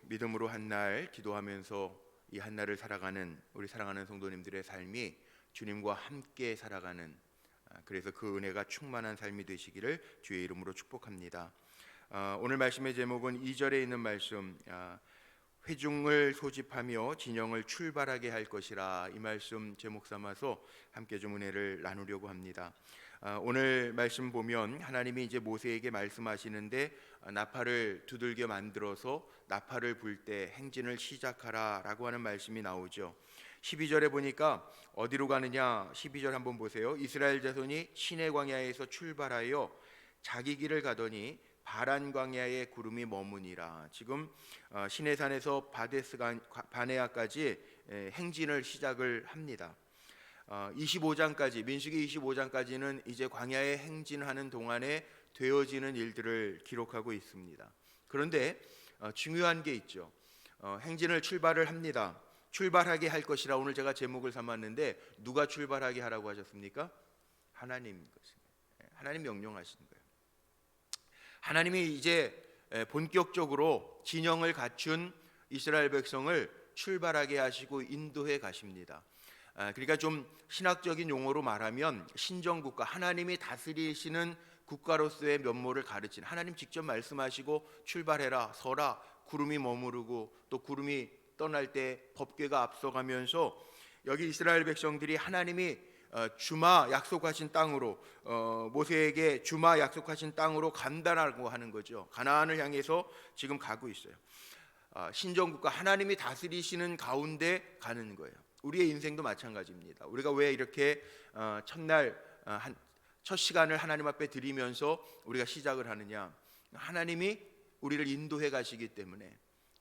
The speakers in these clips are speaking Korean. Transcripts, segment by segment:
믿음으로 한 날 기도하면서 이 한 날을 살아가는 우리 사랑하는 성도님들의 삶이 주님과 함께 살아가는, 그래서 그 은혜가 충만한 삶이 되시기를 주의 이름으로 축복합니다. 오늘 말씀의 제목은 2절에 있는 말씀, 회중을 소집하며 진영을 출발하게 할 것이라, 이 말씀 제목 삼아서 함께 좀 은혜를 나누려고 합니다. 오늘 말씀 보면 하나님이 이제 모세에게 말씀하시는데, 나팔을 두들겨 만들어서 나팔을 불 때 행진을 시작하라라고 하는 말씀이 나오죠. 12절에 보니까 어디로 가느냐, 12절 한번 보세요. 이스라엘 자손이 시내 광야에서 출발하여 자기 길을 가더니 바란 광야에 구름이 머무니라. 지금 시내산에서 바데스 바네아까지 행진을 시작을 합니다. 25장까지, 민수기 25장까지는 이제 광야에 행진하는 동안에 되어지는 일들을 기록하고 있습니다. 그런데 중요한 게 있죠. 행진을 출발을 합니다. 출발하게 할 것이라, 오늘 제가 제목을 삼았는데 누가 출발하게 하라고 하셨습니까? 하나님 것입니다. 하나님 명령하신 거예요. 하나님이 이제 본격적으로 진영을 갖춘 이스라엘 백성을 출발하게 하시고 인도해 가십니다. 그러니까 좀 신학적인 용어로 말하면 신정국가, 하나님이 다스리시는 국가로서의 면모를 가르치는, 하나님 직접 말씀하시고 출발해라, 서라, 구름이 머무르고 또 구름이 떠날 때 법궤가 앞서가면서 여기 이스라엘 백성들이 하나님이 주마 약속하신 땅으로, 모세에게 주마 약속하신 땅으로 간다라고 하는 거죠. 가나안을 향해서 지금 가고 있어요. 신정국가, 하나님이 다스리시는 가운데 가는 거예요. 우리의 인생도 마찬가지입니다. 우리가 왜 이렇게 첫날 첫 시간을 하나님 앞에 드리면서 우리가 시작을 하느냐, 하나님이 우리를 인도해 가시기 때문에.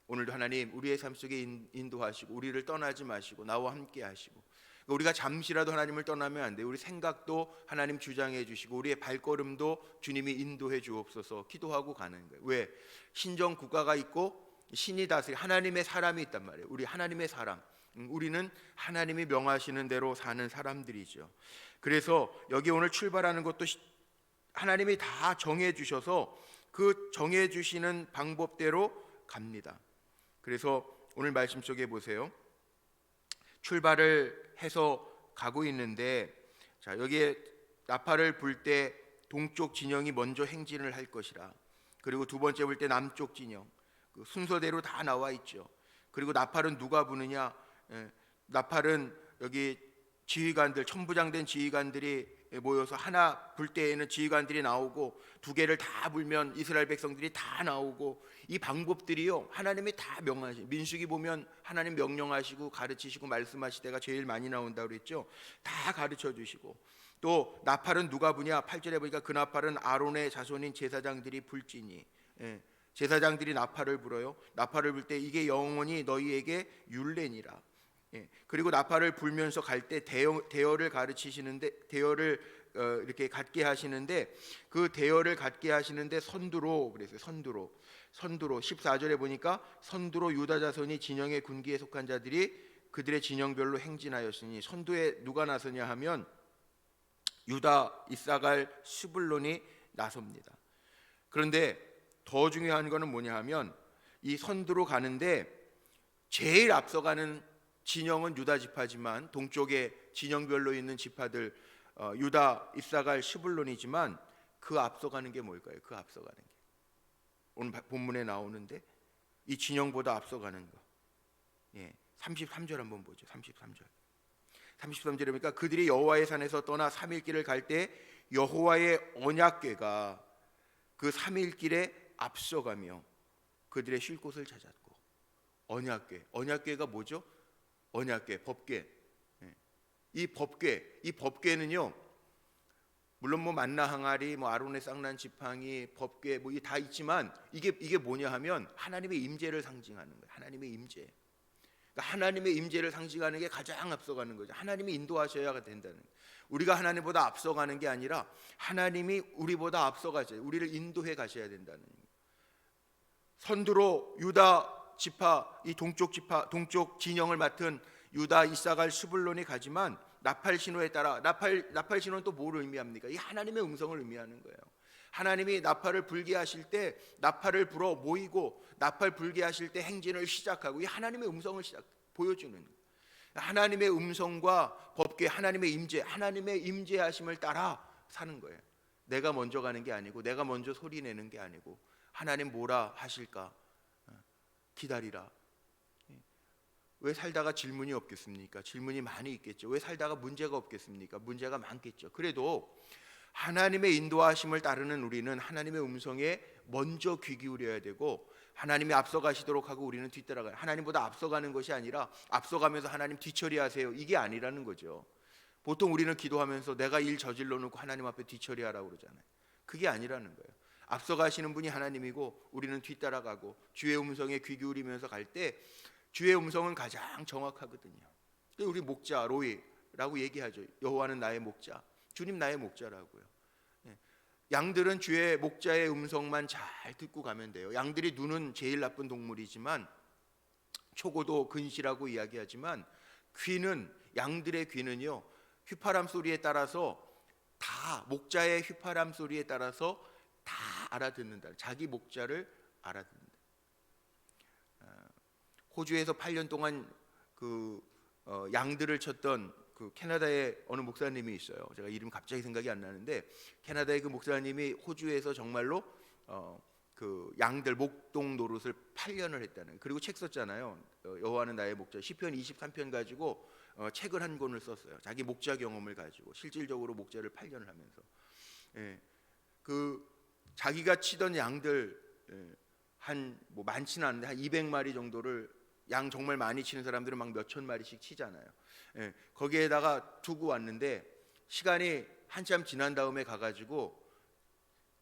오늘도 하나님 우리의 삶 속에 인도하시고 우리를 떠나지 마시고 나와 함께 하시고, 우리가 잠시라도 하나님을 떠나면 안 돼요. 우리 생각도 하나님 주장해 주시고 우리의 발걸음도 주님이 인도해 주옵소서 기도하고 가는 거예요. 왜? 신정 국가가 있고 신이 다스리 하나님의 사람이 있단 말이에요. 우리 하나님의 사람, 우리는 하나님이 명하시는 대로 사는 사람들이죠. 그래서 여기 오늘 출발하는 것도 하나님이 다 정해 주셔서 그 정해 주시는 방법대로 갑니다. 그래서 오늘 말씀 속에 보세요. 출발을 해서 가고 있는데, 자, 여기에 나팔을 불 때 동쪽 진영이 먼저 행진을 할 것이라. 그리고 두 번째 불 때 남쪽 진영, 그 순서대로 다 나와 있죠. 그리고 나팔은 누가 부느냐? 나팔은 여기 지휘관들, 천부장된 지휘관들이 모여서 하나 불 때에는 지휘관들이 나오고 두 개를 다 불면 이스라엘 백성들이 다 나오고, 이 방법들이요 하나님이 다 명하시고, 민수기 보면 하나님 명령하시고 가르치시고 말씀하시다가 제일 많이 나온다고 그랬죠. 다 가르쳐 주시고, 또 나팔은 누가 부냐? 8절에 보니까 그 나팔은 아론의 자손인 제사장들이 불지니, 제사장들이 나팔을 불어요. 나팔을 불 때 이게 영원히 너희에게 율례니라. 그리고 나팔을 불면서 갈 때 대열을 가르치시는데, 대열을 이렇게 갖게 하시는데, 그 대열을 갖게 하시는데 선두로, 그래서 선두로 14절에 보니까 선두로 유다 자손이 진영의 군기에 속한 자들이 그들의 진영별로 행진하였으니, 선두에 누가 나서냐 하면 유다, 이사갈, 스불론이 나섭니다. 그런데 더 중요한 거는 뭐냐 하면, 이 선두로 가는데 제일 앞서가는 진영은 유다 지파지만, 동쪽에 진영별로 있는 지파들 유다, 이사갈, 스불론이지만 그 앞서가는 게 뭘까요? 그 앞서가는 게 오늘 본문에 나오는데 이 진영보다 앞서가는 거. 33절 한번 보죠. 33절에 보니까 그들이 여호와의 산에서 떠나 3일 길을 갈 때 여호와의 언약궤가 그 3일 길에 앞서가며 그들의 쉴 곳을 찾았고. 언약궤가 뭐죠? 언약궤, 법궤. 이 법궤는요, 물론 뭐 만나 항아리, 뭐 아론의 쌍난 지팡이, 법궤 뭐 다 있지만 이게 뭐냐 하면 하나님의 임재를 상징하는 거예요. 하나님의 임재. 그러니까 하나님의 임재를 상징하는 게 가장 앞서가는 거죠. 하나님이 인도하셔야 된다는 거예요. 우리가 하나님보다 앞서가는 게 아니라 하나님이 우리보다 앞서가셔야, 우리를 인도해 가셔야 된다는 거예요. 선두로 유다 지파, 이 동쪽 지파, 동쪽 진영을 맡은 유다, 이사갈, 스불론이 가지만 나팔 신호에 따라, 나팔 신호는 또 뭘 의미합니까? 이 하나님의 음성을 의미하는 거예요. 하나님이 나팔을 불게 하실 때 나팔을 불어 모이고 나팔 불게 하실 때 행진을 시작하고 이 하나님의 음성을 보여주는 거예요. 하나님의 음성과 법궤, 하나님의 임재, 하나님의 임재하심을 따라 사는 거예요. 내가 먼저 가는 게 아니고 내가 먼저 소리 내는 게 아니고 하나님 뭐라 하실까 기다리라. 왜 살다가 질문이 없겠습니까? 질문이 많이 있겠죠. 왜 살다가 문제가 없겠습니까? 문제가 많겠죠. 그래도 하나님의 인도하심을 따르는 우리는 하나님의 음성에 먼저 귀 기울여야 되고 하나님이 앞서가시도록 하고 우리는 뒤따라가요. 하나님보다 앞서가는 것이 아니라 앞서가면서 하나님 뒤처리하세요, 이게 아니라는 거죠. 보통 우리는 기도하면서 내가 일 저질러 놓고 하나님 앞에 뒤처리하라고 그러잖아요. 그게 아니라는 거예요. 앞서가시는 분이 하나님이고 우리는 뒤따라가고 주의 음성에 귀 기울이면서 갈 때 주의 음성은 가장 정확하거든요. 우리 목자 로이라고 얘기하죠. 여호와는 나의 목자, 주님 나의 목자라고요. 양들은 주의 목자의 음성만 잘 듣고 가면 돼요. 양들이 눈은 제일 나쁜 동물이지만 초고도 근시라고 이야기하지만 귀는, 양들의 귀는요 휘파람 소리에 따라서 다, 목자의 휘파람 소리에 따라서 다 알아듣는다. 자기 목자를 알아듣는다. 호주에서 8년 동안 양들을 쳤던 그 캐나다의 어느 목사님이 있어요. 제가 이름 갑자기 생각이 안 나는데 캐나다의 그 목사님이 호주에서 정말로 그 양들 목동 노릇을 8년을 했다는, 그리고 책 썼잖아요. 여호와는 나의 목자, 시편 23편 가지고 책을 한 권을 썼어요. 자기 목자 경험을 가지고 실질적으로 목자를 8년을 하면서 그 자기가 치던 양들 한 뭐 많지는 않은데 한 200마리 정도를, 양 정말 많이 치는 사람들은 막 몇천 마리씩 치잖아요. 거기에다가 두고 왔는데 시간이 한참 지난 다음에 가가지고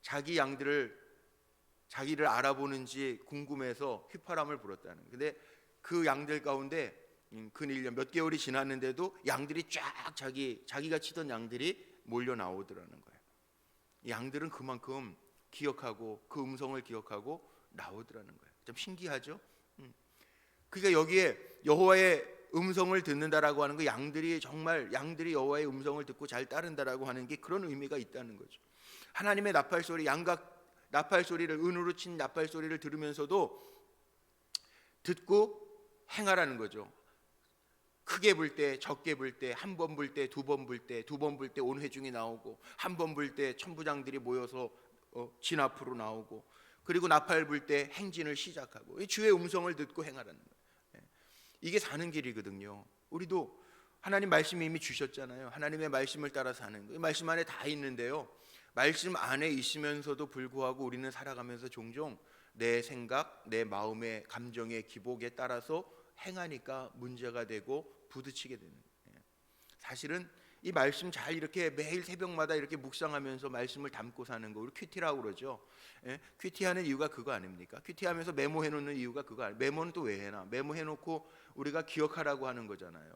자기 양들을 자기를 알아보는지 궁금해서 휘파람을 불었다는. 근데 그 양들 가운데 근 1년 몇 개월이 지났는데도 양들이 쫙 자기가 치던 양들이 몰려 나오더라는 거예요. 양들은 그만큼 기억하고 그 음성을 기억하고 나오더라는 거예요. 좀 신기하죠? 그러니까 여기에 여호와의 음성을 듣는다라고 하는 거, 양들이 여호와의 음성을 듣고 잘 따른다라고 하는 게 그런 의미가 있다는 거죠. 하나님의 나팔 소리, 양각 나팔 소리를, 은으로 친 나팔 소리를 들으면서도 듣고 행하라는 거죠. 크게 불 때, 적게 불 때, 한 번 불 때, 두 번 불 때, 두 번 불 때 온 회중이 나오고, 한 번 불 때 천부장들이 모여서 진 앞으로 나오고, 그리고 나팔 불 때 행진을 시작하고, 주의 음성을 듣고 행하라는 거예요. 이게 사는 길이거든요. 우리도 하나님 말씀이 이미 주셨잖아요. 하나님의 말씀을 따라 사는 거예요. 말씀 안에 다 있는데요, 말씀 안에 있으면서도 불구하고 우리는 살아가면서 종종 내 생각, 내 마음의 감정의 기복에 따라서 행하니까 문제가 되고 부딪히게 되는 거예요. 사실은 이 말씀 잘 이렇게 매일 새벽마다 이렇게 묵상하면서 말씀을 담고 사는 거, 우리 큐티라고 그러죠. 큐티하는 이유가 그거 아닙니까? 큐티하면서 메모해 놓는 이유가 그거 아닙니까? 메모는 또 왜 해나? 메모해 놓고 우리가 기억하라고 하는 거잖아요.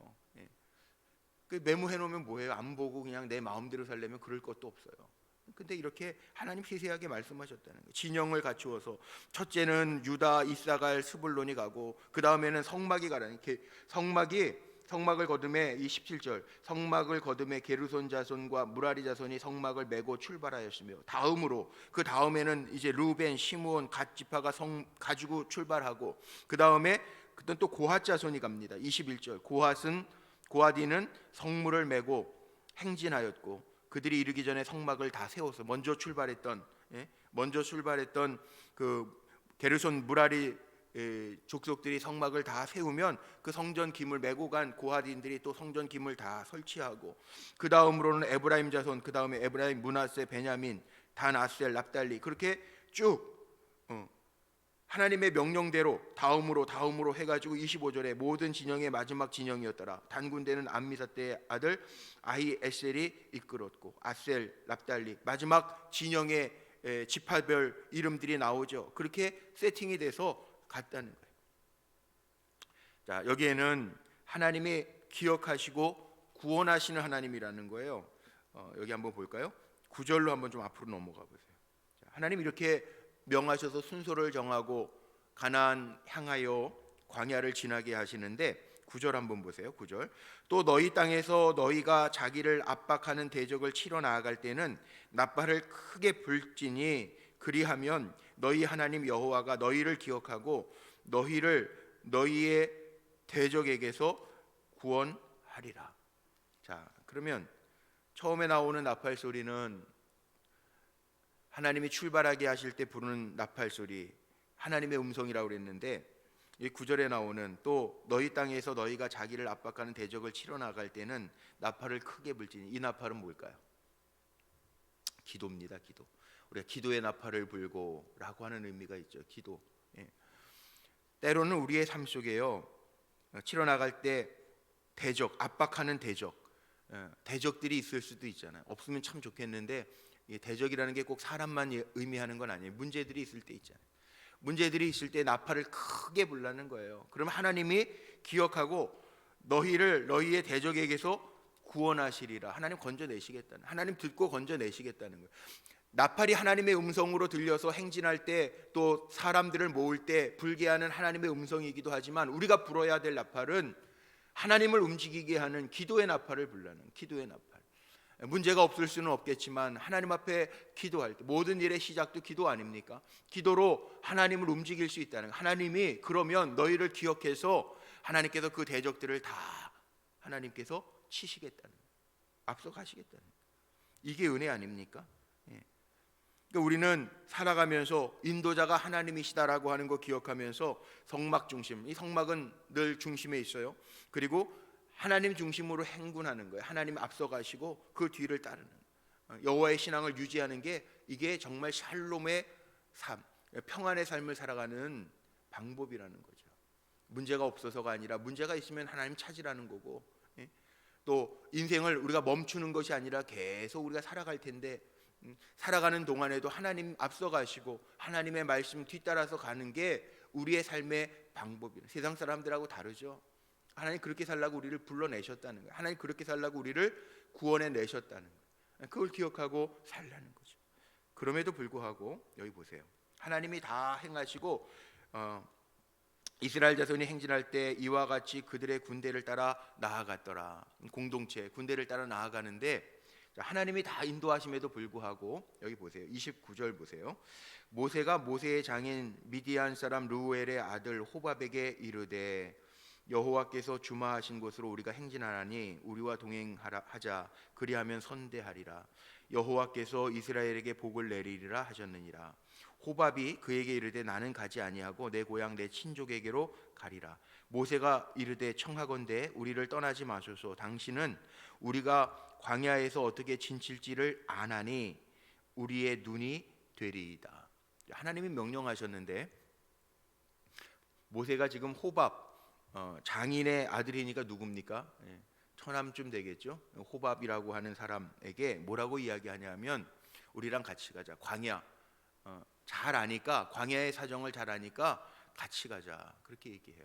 그 메모해 놓으면 뭐예요? 안 보고 그냥 내 마음대로 살려면 그럴 것도 없어요. 근데 이렇게 하나님 세세하게 말씀하셨다는 거예요. 진영을 갖추어서 첫째는 유다, 이사갈, 스불론이 가고, 그 다음에는 성막이 가라는, 성막을 거듭에, 이 17절, 성막을 거듭에 게르손 자손과 무라리 자손이 성막을 메고 출발하였으며, 그 다음에는 이제 루벤, 시므온, 갓 지파가 성 가지고 출발하고, 그 다음에 그때 또 고핫 자손이 갑니다. 21절, 고핫이는 성물을 메고 행진하였고, 그들이 이르기 전에 성막을 다 세워서 먼저 출발했던 그 게르손 무라리 족속들이 성막을 다 세우면 그 성전 기물 메고 간 고핫인들이 또 성전 기물 다 설치하고, 그 다음으로는 에브라임 자손, 그 다음에 에브라임, 므낫세, 베냐민, 단, 아셀, 납달리, 그렇게 쭉 하나님의 명령대로 다음으로 해가지고 25절에 모든 진영의 마지막 진영이었더라. 단군대는 암미사 때의 아들 아히에셀이 이끌었고, 아셀, 납달리, 마지막 진영의 지파별 이름들이 나오죠. 그렇게 세팅이 돼서 갔다는 거예요. 자, 여기에는 하나님이 기억하시고 구원하시는 하나님이라는 거예요. 여기 한번 볼까요? 9절로 한번 좀 앞으로 넘어가 보세요. 자, 하나님 이렇게 명하셔서 순서를 정하고 가나안 향하여 광야를 지나게 하시는데 9절 한번 보세요. 9절. 또 너희 땅에서 너희가 자기를 압박하는 대적을 치러 나아갈 때는 나팔을 크게 불지니 그리하면 너희 하나님 여호와가 너희를 기억하고 너희를 너희의 대적에게서 구원하리라. 자, 그러면 처음에 나오는 나팔 소리는 하나님이 출발하게 하실 때 부르는 나팔 소리, 하나님의 음성이라고 그랬는데, 이 9절에 나오는 또 너희 땅에서 너희가 자기를 압박하는 대적을 치러 나갈 때는 나팔을 크게 불지니, 이 나팔은 뭘까요? 기도입니다. 기도. 우리가 기도의 나팔을 불고라고 하는 의미가 있죠. 기도. 예. 때로는 우리의 삶 속에요, 치러 나갈 때 대적, 압박하는 대적, 대적들이 있을 수도 있잖아요. 없으면 참 좋겠는데, 이 대적이라는 게 꼭 사람만 의미하는 건 아니에요. 문제들이 있을 때 있잖아요. 문제들이 있을 때 나팔을 크게 불라는 거예요. 그럼 하나님이 기억하고 너희를 너희의 대적에게서 구원하시리라. 하나님 건져내시겠다는, 하나님 듣고 건져내시겠다는 거예요. 나팔이 하나님의 음성으로 들려서 행진할 때, 또 사람들을 모을 때 불게 하는 하나님의 음성이기도 하지만, 우리가 불어야 될 나팔은 하나님을 움직이게 하는 기도의 나팔을 불라는, 기도의 나팔. 문제가 없을 수는 없겠지만 하나님 앞에 기도할 때, 모든 일의 시작도 기도 아닙니까? 기도로 하나님을 움직일 수 있다는, 하나님이 그러면 너희를 기억해서 하나님께서 그 대적들을 다 하나님께서 치시겠다는, 앞서가시겠다는, 이게 은혜 아닙니까? 그러니까 우리는 살아가면서 인도자가 하나님이시다라고 하는 거 기억하면서 성막 중심, 이 성막은 늘 중심에 있어요. 그리고 하나님 중심으로 행군하는 거예요. 하나님 앞서가시고 그 뒤를 따르는, 여호와의 신앙을 유지하는 게, 이게 정말 샬롬의 삶, 평안의 삶을 살아가는 방법이라는 거죠. 문제가 없어서가 아니라 문제가 있으면 하나님 찾으라는 거고, 또 인생을 우리가 멈추는 것이 아니라 계속 우리가 살아갈 텐데, 살아가는 동안에도 하나님 앞서가시고 하나님의 말씀 뒤따라서 가는 게 우리의 삶의 방법이에요. 세상 사람들하고 다르죠. 하나님 그렇게 살라고 우리를 불러내셨다는 거예요. 하나님 그렇게 살라고 우리를 구원해 내셨다는 거예요. 그걸 기억하고 살라는 거죠. 그럼에도 불구하고 여기 보세요. 하나님이 다 행하시고 이스라엘 자손이 행진할 때 이와 같이 그들의 군대를 따라 나아갔더라. 공동체 군대를 따라 나아가는데, 하나님이 다 인도하심에도 불구하고 여기 보세요. 29절 보세요. 모세가 모세의 장인 미디안 사람 르우엘의 아들 호밥에게 이르되 여호와께서 주마하신 곳으로 우리가 행진하나니 우리와 동행하자. 그리하면 선대하리라. 여호와께서 이스라엘에게 복을 내리리라 하셨느니라. 호밥이 그에게 이르되 나는 가지 아니하고 내 고향 내 친족에게로 가리라. 모세가 이르되 청하건대 우리를 떠나지 마소서. 당신은 우리가 광야에서 어떻게 지칠지를 아나니 우리의 눈이 되리이다. 하나님이 명령하셨는데, 모세가 지금 호밥, 장인의 아들이니까 누굽니까? 처남쯤 되겠죠. 호밥이라고 하는 사람에게 뭐라고 이야기하냐면, 우리랑 같이 가자. 광야 잘 아니까, 광야의 사정을 잘 아니까 같이 가자, 그렇게 얘기해요.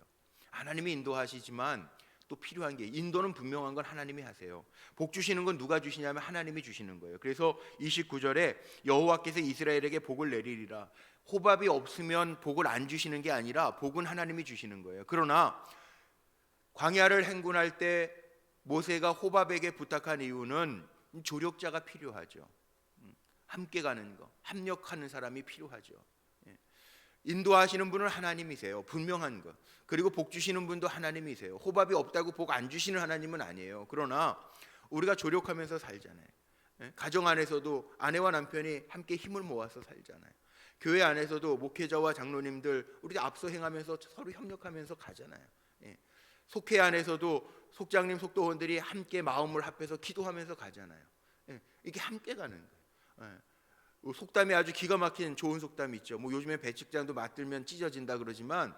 하나님이 인도하시지만 또 필요한 게, 인도는 분명한 건 하나님이 하세요. 복 주시는 건 누가 주시냐면 하나님이 주시는 거예요. 그래서 29절에 여호와께서 이스라엘에게 복을 내리리라. 호밥이 없으면 복을 안 주시는 게 아니라 복은 하나님이 주시는 거예요. 그러나 광야를 행군할 때 모세가 호밥에게 부탁한 이유는 조력자가 필요하죠. 함께 가는 거, 합력하는 사람이 필요하죠. 인도하시는 분은 하나님이세요. 분명한 것. 그리고 복 주시는 분도 하나님이세요. 호밥이 없다고 복 안 주시는 하나님은 아니에요. 그러나 우리가 조력하면서 살잖아요. 가정 안에서도 아내와 남편이 함께 힘을 모아서 살잖아요. 교회 안에서도 목회자와 장로님들 우리 앞서 행하면서 서로 협력하면서 가잖아요. 속회 안에서도 속장님, 속도원들이 함께 마음을 합해서 기도하면서 가잖아요. 이게 함께 가는 거예요. 속담이 아주 기가 막힌 좋은 속담이 있죠. 뭐 요즘에 배측장도 맞들면 찢어진다 그러지만,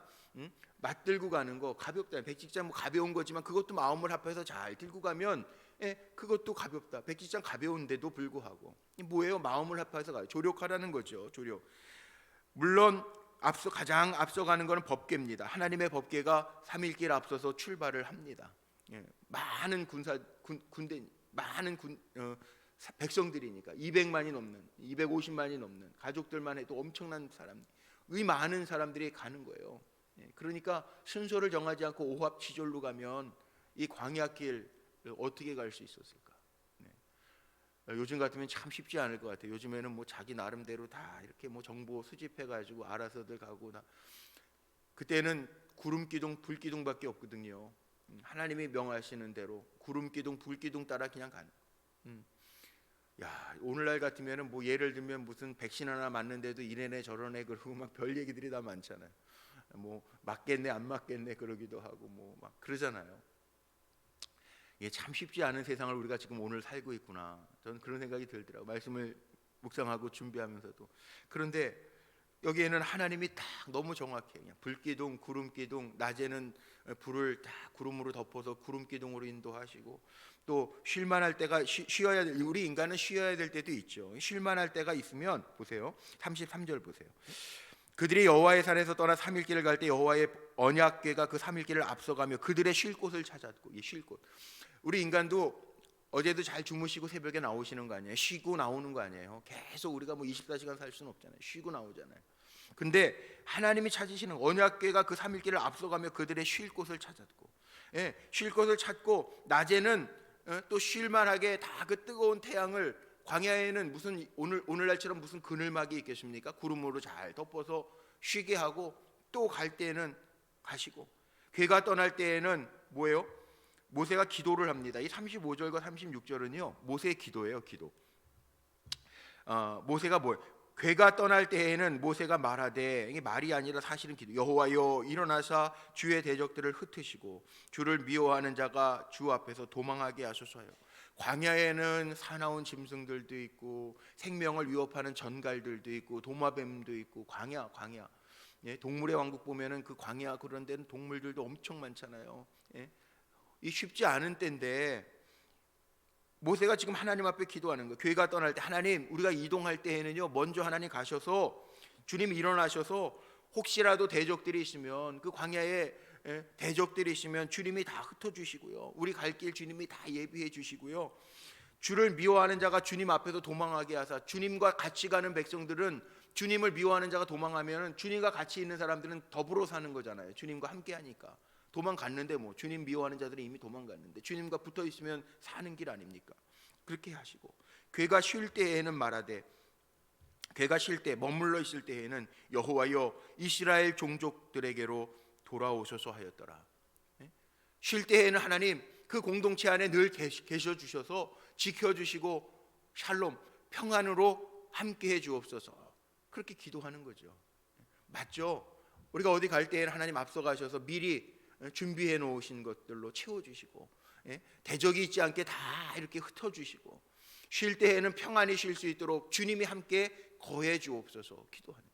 맞들고 가는 거 가볍다. 백직장 뭐 가벼운 거지만 그것도 마음을 합해서 잘 들고 가면 그것도 가볍다. 백직장 가벼운데도 불구하고 뭐예요? 마음을 합해서 가요. 조력하라는 거죠. 조력. 물론 가장 앞서가는 것은 법궤입니다. 하나님의 법궤가 3일길 앞서서 출발을 합니다. 많은 군대, 많은 백성들이니까 200만이 넘는, 250만이 넘는 가족들만 해도 엄청난 사람, 이 많은 사람들이 가는 거예요. 그러니까 순서를 정하지 않고 오합지졸로 가면 이 광야길 어떻게 갈 수 있었을까? 요즘 같으면 참 쉽지 않을 것 같아요. 요즘에는 뭐 자기 나름대로 다 이렇게 뭐 정보 수집해가지고 알아서들 가고 다. 그때는 구름 기둥, 불 기둥밖에 없거든요. 하나님이 명하시는 대로 구름 기둥, 불 기둥 따라 그냥 가는. 야, 오늘날 같으면은 뭐 예를 들면 무슨 백신 하나 맞는데도 이래네 저러네 그러고 막 별 얘기들이 다 많잖아요. 뭐 맞겠네 안 맞겠네 그러기도 하고 뭐 막 그러잖아요. 이게 참 쉽지 않은 세상을 우리가 지금 오늘 살고 있구나. 저는 그런 생각이 들더라고요. 말씀을 묵상하고 준비하면서도. 그런데 여기에는 하나님이 딱 너무 정확해요. 그냥 불기둥, 구름기둥, 낮에는 불을 다 구름으로 덮어서 구름기둥으로 인도하시고, 또 쉴만할 때가 쉬어야 될, 우리 인간은 쉬어야 될 때도 있죠. 쉴만할 때가 있으면 보세요. 33절 보세요. 그들이 여호와의 산에서 떠나 3일 길을 갈 때 여호와의 언약궤가 그 3일 길을 앞서가며 그들의 쉴 곳을 찾았고, 이 쉴 곳. 우리 인간도 어제도 잘 주무시고 새벽에 나오시는 거 아니에요? 쉬고 나오는 거 아니에요? 계속 우리가 뭐 24시간 살 수는 없잖아요. 쉬고 나오잖아요. 근데 하나님이 찾으시는 언약궤가 그 3일 길을 앞서가며 그들의 쉴 곳을 찾았고, 쉴 곳을 찾고 낮에는 또 쉴만하게 다 그 뜨거운 태양을, 광야에는 무슨 오늘날처럼 무슨 그늘막이 있겠습니까? 구름으로 잘 덮어서 쉬게 하고, 또 갈 때에는 가시고, 괴가 떠날 때에는 뭐예요? 모세가 기도를 합니다. 이 35절과 36절은요 모세의 기도예요. 기도. 모세가 뭐 괴가 떠날 때에는 모세가 말하되, 이게 말이 아니라 사실은 기도. 여호와여 일어나사 주의 대적들을 흩으시고 주를 미워하는 자가 주 앞에서 도망하게 하소서요. 광야에는 사나운 짐승들도 있고 생명을 위협하는 전갈들도 있고 도마뱀도 있고, 광야. 동물의 왕국 보면은 그 광야 그런 데는 동물들도 엄청 많잖아요. 이 쉽지 않은 때인데 모세가 지금 하나님 앞에 기도하는 거예요. 교회가 떠날 때 하나님, 우리가 이동할 때에는요 먼저 하나님 가셔서 주님 일어나셔서 혹시라도 대적들이 있으면, 그 광야에 대적들이 있으면 주님이 다 흩어주시고요, 우리 갈 길 주님이 다 예비해 주시고요, 주를 미워하는 자가 주님 앞에서 도망하게 하사, 주님과 같이 가는 백성들은, 주님을 미워하는 자가 도망하면 주님과 같이 있는 사람들은 더불어 사는 거잖아요. 주님과 함께 하니까. 도망갔는데 뭐 주님 미워하는 자들이 이미 도망갔는데 주님과 붙어 있으면 사는 길 아닙니까? 그렇게 하시고, 괴가 쉴 때에는 말하되, 괴가 쉴 때 머물러 있을 때에는 여호와여 이스라엘 종족들에게로 돌아오소서 하였더라. 쉴 때에는 하나님 그 공동체 안에 늘 계셔 주셔서 지켜 주시고 샬롬 평안으로 함께 해 주옵소서. 그렇게 기도하는 거죠. 맞죠? 우리가 어디 갈 때에는 하나님 앞서 가셔서 미리 준비해 놓으신 것들로 채워주시고, 대적이 있지 않게 다 이렇게 흩어주시고, 쉴 때에는 평안히 쉴 수 있도록 주님이 함께 거해 주옵소서 기도하는,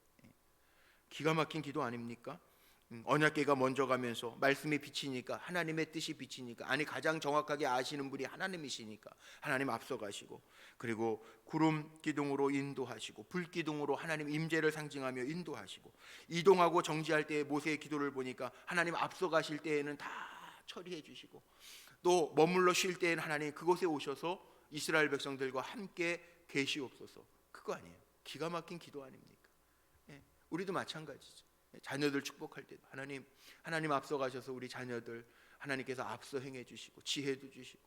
기가 막힌 기도 아닙니까? 언약궤가 먼저 가면서 말씀이 비치니까, 하나님의 뜻이 비치니까, 아니 가장 정확하게 아시는 분이 하나님이시니까 하나님 앞서 가시고, 그리고 구름 기둥으로 인도하시고 불 기둥으로 하나님 임재를 상징하며 인도하시고, 이동하고 정지할 때 모세의 기도를 보니까 하나님 앞서 가실 때에는 다 처리해 주시고, 또 머물러 쉴 때에는 하나님 그곳에 오셔서 이스라엘 백성들과 함께 계시옵소서. 그거 아니에요? 기가 막힌 기도 아닙니까? 우리도 마찬가지죠. 자녀들 축복할 때도 하나님 앞서 가셔서 우리 자녀들 하나님께서 앞서 행해 주시고 지혜도 주시고,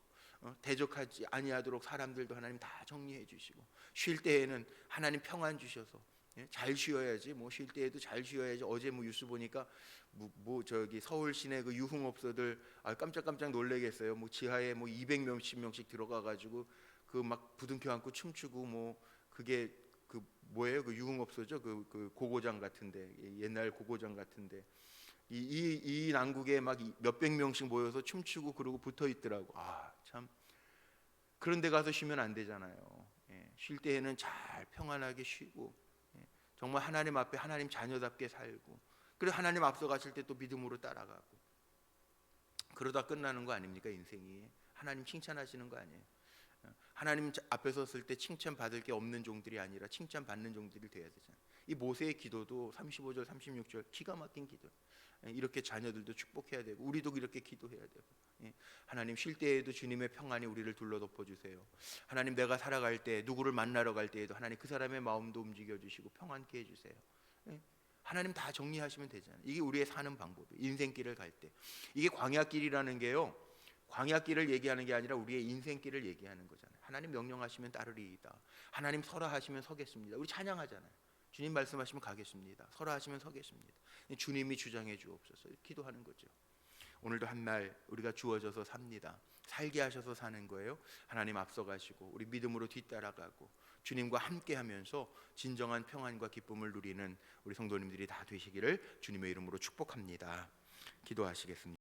대적하지 아니하도록 사람들도 하나님 다 정리해 주시고, 쉴 때에는 하나님 평안 주셔서 잘 쉬어야지, 뭐 쉴 때에도 잘 쉬어야지. 어제 뭐 뉴스 보니까 뭐 저기 서울 시내 그 유흥업소들 깜짝깜짝 놀래겠어요. 뭐 지하에 뭐 200명씩 들어가 가지고 그 막 부둥켜 안고 춤추고, 뭐 그게 그 뭐예요? 그 유흥업소죠. 그 고고장 같은데, 옛날 고고장 같은데 이 난국에 막 몇백 명씩 모여서 춤추고 그러고 붙어 있더라고. 참, 그런 데 가서 쉬면 안 되잖아요. 쉴 때에는 잘 평안하게 쉬고, 정말 하나님 앞에 하나님 자녀답게 살고, 그리고 하나님 앞서 가실 때 또 믿음으로 따라가고, 그러다 끝나는 거 아닙니까? 인생이 하나님 칭찬하시는 거 아니에요? 하나님 앞에 섰을 때 칭찬 받을 게 없는 종들이 아니라 칭찬 받는 종들이 돼야 되잖아요. 이 모세의 기도도 35절 36절 기가 막힌 기도. 이렇게 자녀들도 축복해야 되고 우리도 이렇게 기도해야 되고, 하나님 쉴 때에도 주님의 평안이 우리를 둘러덮어 주세요. 하나님 내가 살아갈 때 누구를 만나러 갈 때에도 하나님 그 사람의 마음도 움직여 주시고 평안케 해 주세요. 하나님 다 정리하시면 되잖아요. 이게 우리의 사는 방법이에요. 인생길을 갈 때 이게 광야길이라는 게요, 광야길을 얘기하는 게 아니라 우리의 인생길을 얘기하는 거잖아요. 하나님 명령하시면 따르리이다. 하나님 설하시면 서겠습니다. 우리 찬양하잖아요. 주님 말씀하시면 가겠습니다. 설하시면 서겠습니다. 주님이 주장해 주옵소서. 기도하는 거죠. 오늘도 한 날 우리가 주어져서 삽니다. 살게 하셔서 사는 거예요. 하나님 앞서가시고 우리 믿음으로 뒤따라가고 주님과 함께하면서 진정한 평안과 기쁨을 누리는 우리 성도님들이 다 되시기를 주님의 이름으로 축복합니다. 기도하시겠습니다.